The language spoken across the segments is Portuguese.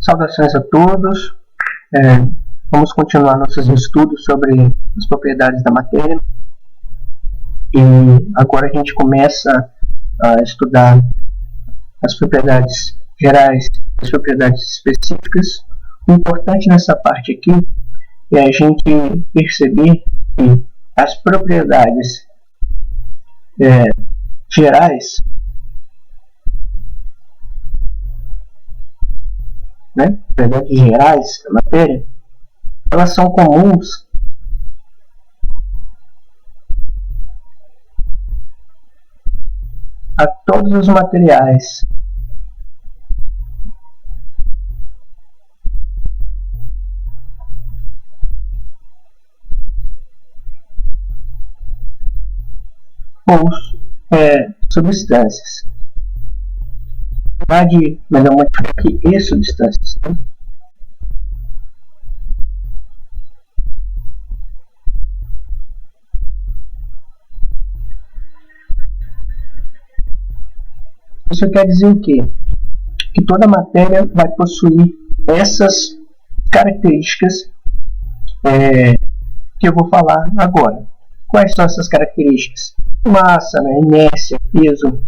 Saudações a todos. Vamos continuar nossos estudos sobre as propriedades da matéria. E agora a gente começa a estudar as propriedades gerais, as propriedades específicas. O importante nessa parte aqui é a gente perceber que as propriedades gerais, propriedades gerais da matéria, elas são comuns a todos os materiais ou substâncias. Melhor modificar aqui e substâncias. Isso quer dizer o quê? Que toda matéria vai possuir essas características que eu vou falar agora. Quais são essas características? Massa, inércia, peso,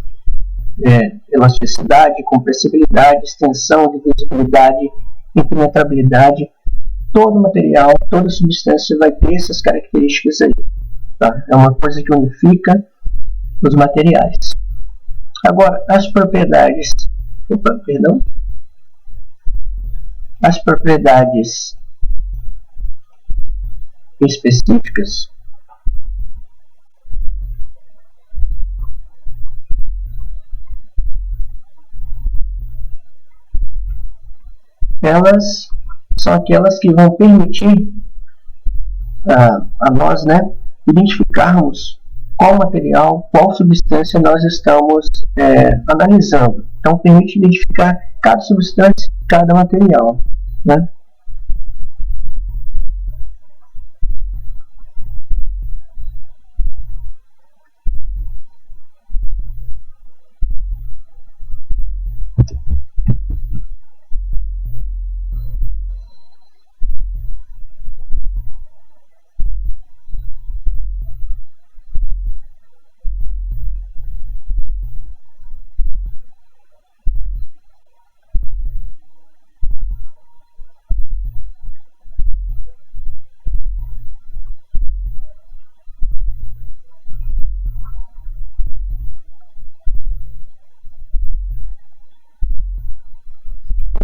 elasticidade, compressibilidade, extensão, divisibilidade, impenetrabilidade. Todo material, toda substância vai ter essas características aí. Tá? É uma coisa que unifica os materiais. Agora, as propriedades específicas elas são aquelas que vão permitir a nós identificarmos qual material, qual substância nós estamos analisando. Então, permite identificar cada substância, cada material.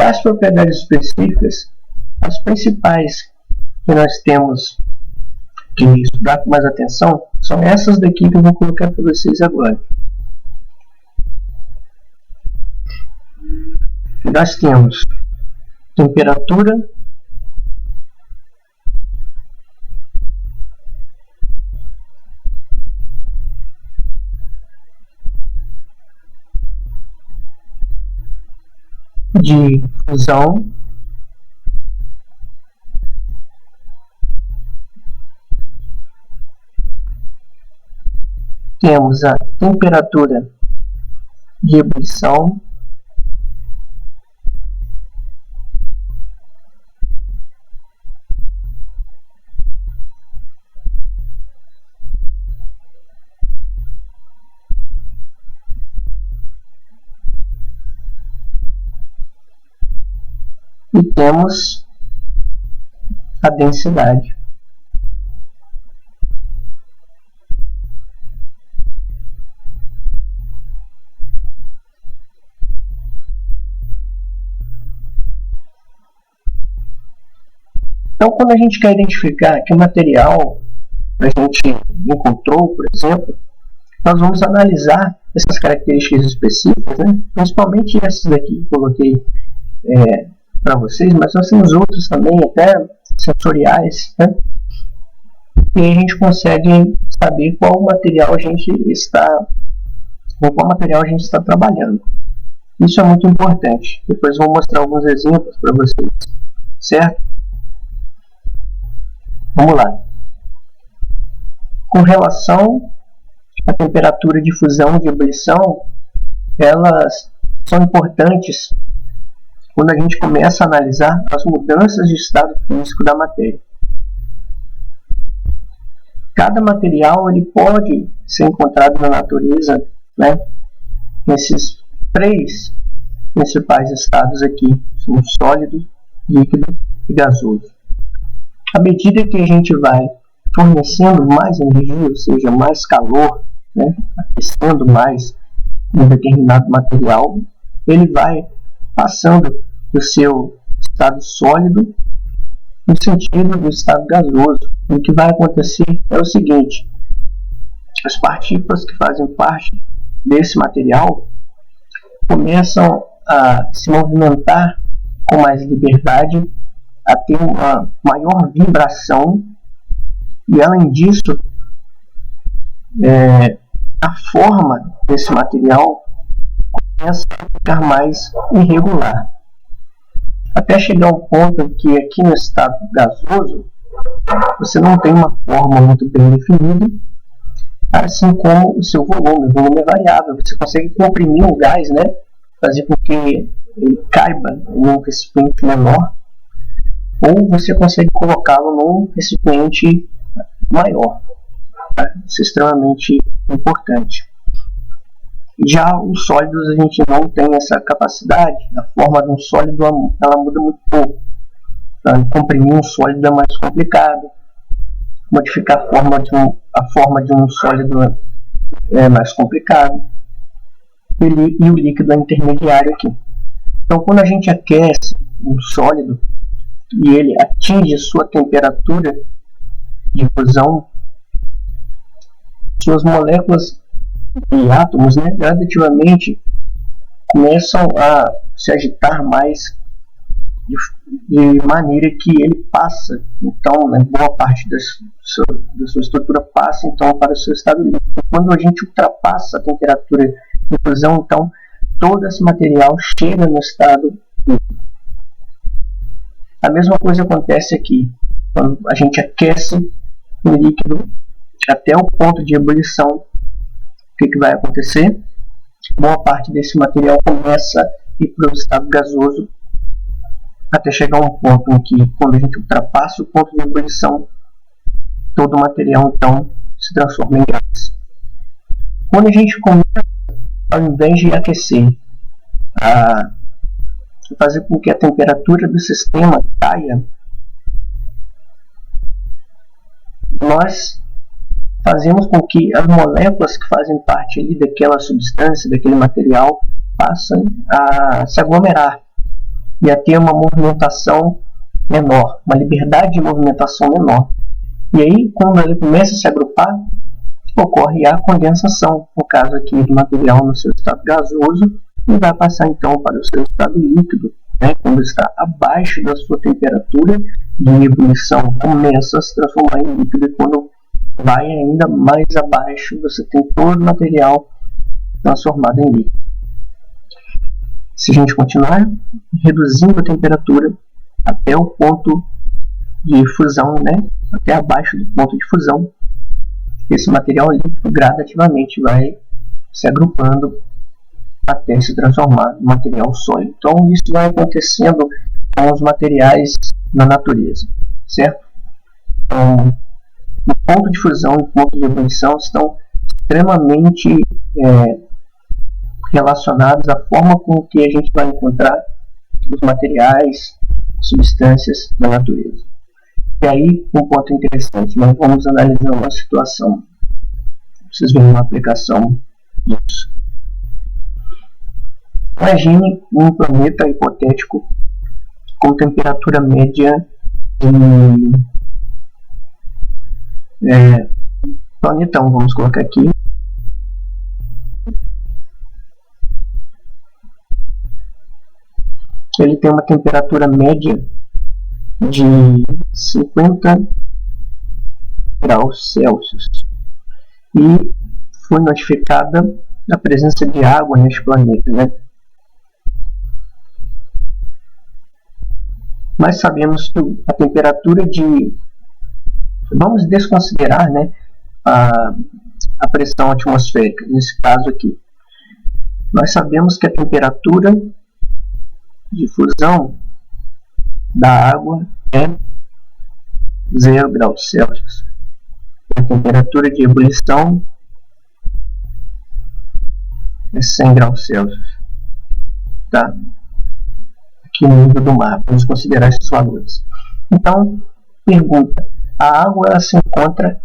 As propriedades específicas, as principais que nós temos que estudar com mais atenção, são essas daqui que eu vou colocar para vocês agora. Nós temos temperatura, de fusão, temos a temperatura de ebulição, e temos a densidade. Então, quando a gente quer identificar que material a gente encontrou, por exemplo, nós vamos analisar essas características específicas, principalmente essas daqui que eu coloquei para vocês, mas nós temos outros também, até sensoriais, e a gente consegue saber qual material a gente está trabalhando. Isso é muito importante. Depois vou mostrar alguns exemplos para vocês, certo? Vamos lá. Com relação à temperatura de fusão e de ebulição, elas são importantes quando a gente começa a analisar as mudanças de estado físico da matéria. Cada material ele pode ser encontrado na natureza, né, nesses 3 principais estados aqui, são sólido, líquido e gasoso. À medida que a gente vai fornecendo mais energia, ou seja, mais calor, né, aquecendo mais um determinado material, ele vai passando do seu estado sólido no sentido do estado gasoso. O que vai acontecer é o seguinte: as partículas que fazem parte desse material começam a se movimentar com mais liberdade, a ter uma maior vibração, e além disso, a forma desse material começa a ficar mais irregular, até chegar ao ponto que aqui no estado gasoso você não tem uma forma muito bem definida, assim como o seu volume. O volume é variável, você consegue comprimir o gás, né, fazer com que ele caiba em um recipiente menor, ou você consegue colocá-lo num recipiente maior. Tá? Isso é extremamente importante. Já os sólidos, a gente não tem essa capacidade. A forma de um sólido ela muda muito pouco. Então, comprimir um sólido é mais complicado. Modificar a forma de um sólido é mais complicado. E o líquido é intermediário aqui. Então, quando a gente aquece um sólido e ele atinge sua temperatura de fusão, suas moléculas e átomos, né, gradativamente começam a se agitar mais, de maneira que ele passa, então, né, boa parte da sua estrutura passa então para o seu estado líquido. Quando a gente ultrapassa a temperatura de fusão, então todo esse material chega no estado líquido. A mesma coisa acontece aqui, quando a gente aquece um líquido até o ponto de ebulição. O que vai acontecer? Boa parte desse material começa a ir para o estado gasoso, até chegar a um ponto em que, quando a gente ultrapassa o ponto de ebulição, todo o material então se transforma em gás. Quando a gente começa, ao invés de aquecer, a fazer com que a temperatura do sistema caia, nós fazemos com que as moléculas que fazem parte ali daquela substância, daquele material, passem a se aglomerar e a ter uma movimentação menor, uma liberdade de movimentação menor. E aí, quando ele começa a se agrupar, ocorre a condensação, no caso aqui do material no seu estado gasoso, e vai passar então para o seu estado líquido, né? Quando está abaixo da sua temperatura de ebulição, começa a se transformar em líquido, e quando vai ainda mais abaixo, você tem todo o material transformado em líquido. Se a gente continuar reduzindo a temperatura até o ponto de fusão, né, até abaixo do ponto de fusão, esse material líquido gradativamente vai se agrupando até se transformar em material sólido. Então isso vai acontecendo com os materiais na natureza, certo? Então, o ponto de fusão e o ponto de ebulição estão extremamente relacionados à forma com que a gente vai encontrar os materiais, substâncias da natureza. E aí, um ponto interessante, nós vamos analisar uma situação. Vocês verem uma aplicação disso. Imagine um planeta hipotético com temperatura média de planetão, vamos colocar aqui. Ele tem uma temperatura média de 50 graus Celsius e foi notificada a presença de água neste planeta, né? Nós sabemos que a temperatura de... Vamos desconsiderar, né, a pressão atmosférica, nesse caso aqui. Nós sabemos que a temperatura de fusão da água é 0 graus Celsius. A temperatura de ebulição é 100 graus Celsius. Tá? Aqui no nível do mar, vamos considerar esses valores. Então, pergunta: a água ela se encontra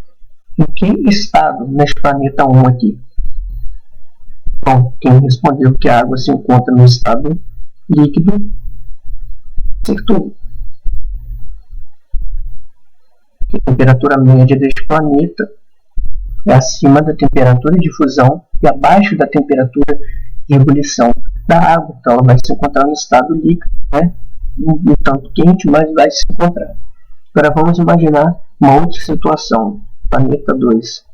em que estado neste planeta 1 aqui? Bom, quem respondeu que a água se encontra no estado líquido, acertou. A temperatura média deste planeta é acima da temperatura de fusão e abaixo da temperatura de ebulição da água. Então ela vai se encontrar no estado líquido, né? Um tanto quente, mas vai se encontrar. Agora vamos imaginar uma outra situação. Planeta 2.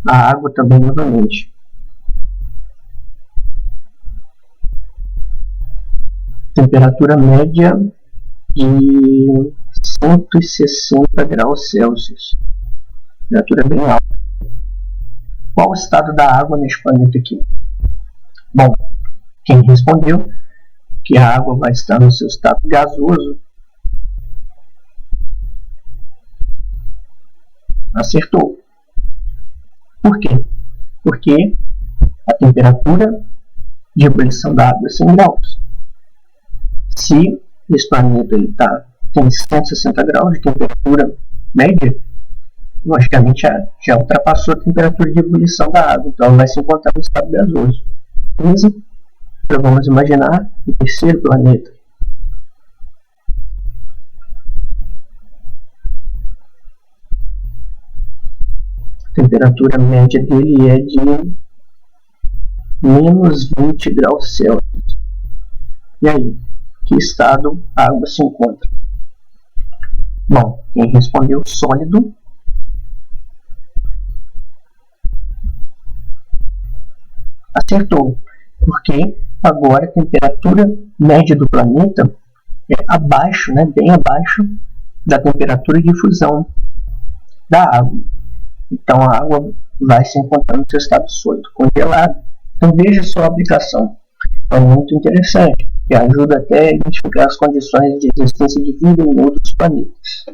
A água também novamente. Temperatura média de 160 graus Celsius. Temperatura bem alta. Qual o estado da água neste planeta aqui? Bom, quem respondeu que a água vai estar no seu estado gasoso, acertou. Por quê? Porque a temperatura de ebulição da água é 100 graus. Se esse planeta ele tem 160 graus de temperatura média, logicamente já ultrapassou a temperatura de ebulição da água, então ela vai se encontrar no estado gasoso. Beleza? Então vamos imaginar o terceiro planeta. A temperatura média dele é de menos 20 graus Celsius. E aí, que estado a água se encontra? Bom, quem respondeu sólido acertou, porque agora a temperatura média do planeta é abaixo, né, bem abaixo da temperatura de fusão da água. Então a água vai se encontrar no seu estado sólido, congelado. Então veja só a aplicação. É muito interessante, que ajuda até a identificar as condições de existência de vida em outros planetas.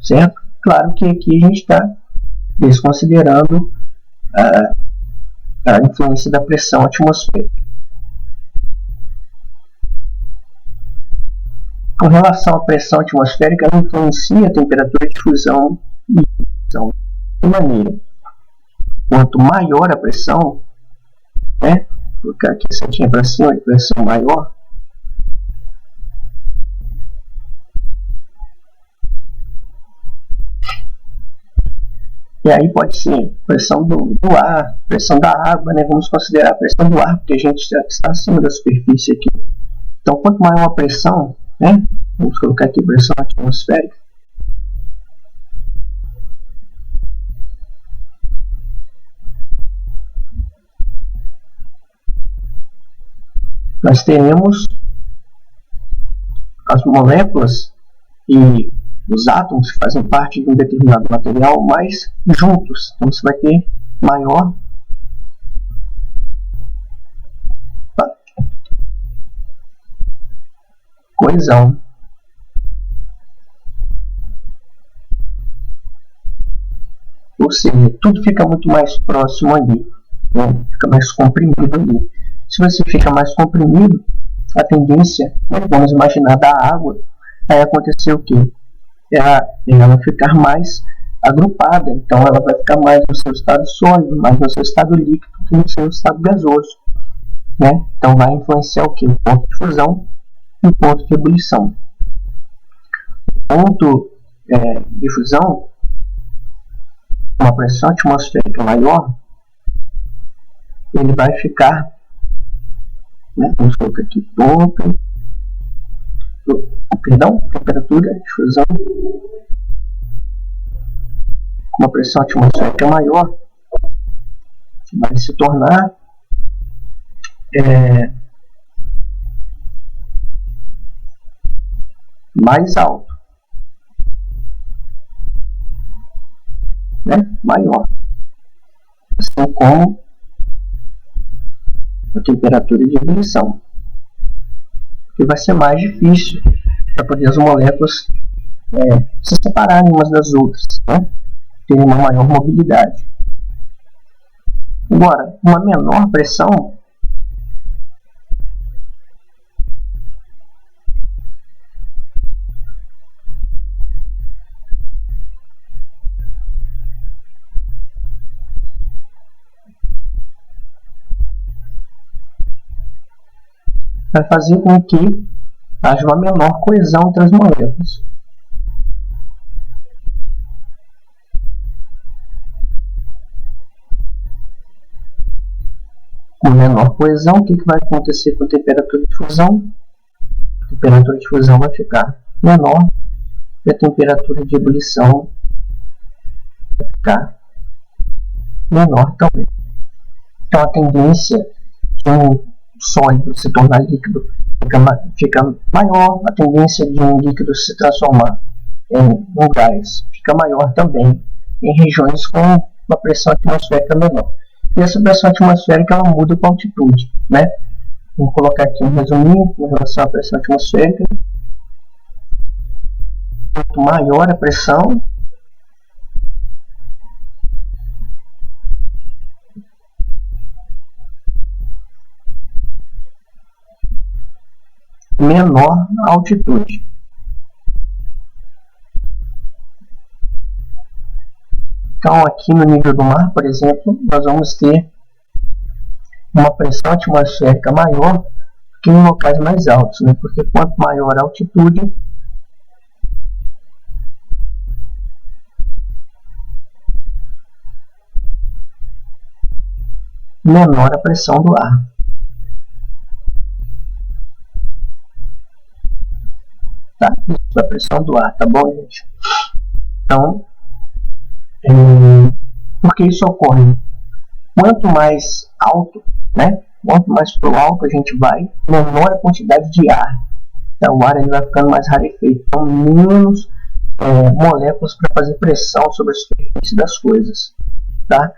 Certo? Claro que aqui a gente está desconsiderando a influência da pressão atmosférica. Com relação à pressão atmosférica, ela influencia a temperatura de fusão e ebulição de maneira. Quanto maior a pressão, né? Vou colocar aqui setinha para cima, de pressão maior, e aí pode ser pressão do ar, pressão da água, né? Vamos considerar a pressão do ar, porque a gente está acima da superfície aqui. Então, quanto maior a pressão, né? Vamos colocar aqui pressão atmosférica. Nós teremos as moléculas e os átomos que fazem parte de um determinado material mais juntos. Então você vai ter maior coesão. Ou seja, tudo fica muito mais próximo ali, né? Fica mais comprimido ali. Se você fica mais comprimido, a tendência, né, vamos imaginar, da água, vai acontecer o quê? Ela ficar mais agrupada, então ela vai ficar mais no seu estado sólido, mais no seu estado líquido que no seu estado gasoso, né? Então vai influenciar o quê? O ponto de fusão e o ponto de ebulição. O ponto de fusão, uma pressão atmosférica maior, ele vai ficar, né? Vamos colocar aqui temperatura de fusão com uma pressão atmosférica maior vai se tornar mais alto, né? Maior, assim como a temperatura de ebulição. e vai ser mais difícil para poder as moléculas se separarem umas das outras, né? Terem uma maior mobilidade. Agora, uma menor pressão vai fazer com que haja uma menor coesão entre as moléculas. Com menor coesão, o que vai acontecer com a temperatura de fusão? A temperatura de fusão vai ficar menor e a temperatura de ebulição vai ficar menor também. Então a tendência de um sólido se tornar líquido fica maior, a tendência de um líquido se transformar em um gás fica maior também em regiões com uma pressão atmosférica menor. E essa pressão atmosférica ela muda com a altitude, né? Vamos colocar aqui um resuminho em relação à pressão atmosférica. Quanto maior a pressão, menor a altitude. Então, aqui no nível do mar, por exemplo, nós vamos ter uma pressão atmosférica maior que em locais mais altos, né? Porque quanto maior a altitude, menor a pressão do ar. Tá? Isso é a pressão do ar, tá bom, gente? Então, por que isso ocorre? Quanto mais alto, né? Quanto mais para o alto a gente vai, menor a quantidade de ar. Então, o ar ele vai ficando mais rarefeito. Então, menos moléculas para fazer pressão sobre a superfície das coisas. Tá?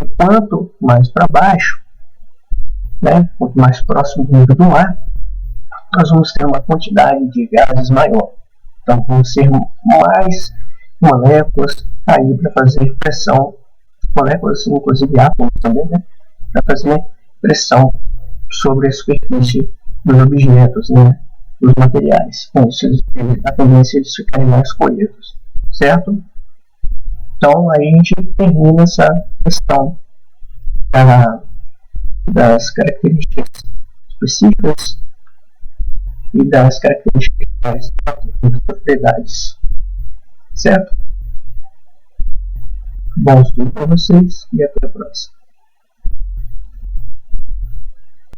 E quanto mais para baixo, né? Quanto mais próximo do nível do mar, nós vamos ter uma quantidade de gases maior. Então, vão ser mais moléculas aí para fazer pressão, moléculas inclusive átomos também, né? Para fazer pressão sobre a superfície dos objetos, né? Dos materiais. Com isso, a tendência de ficarem mais coesos, certo? Então, aí a gente termina essa questão das características específicas e das características das propriedades, certo? Bom estudo para vocês e até a próxima.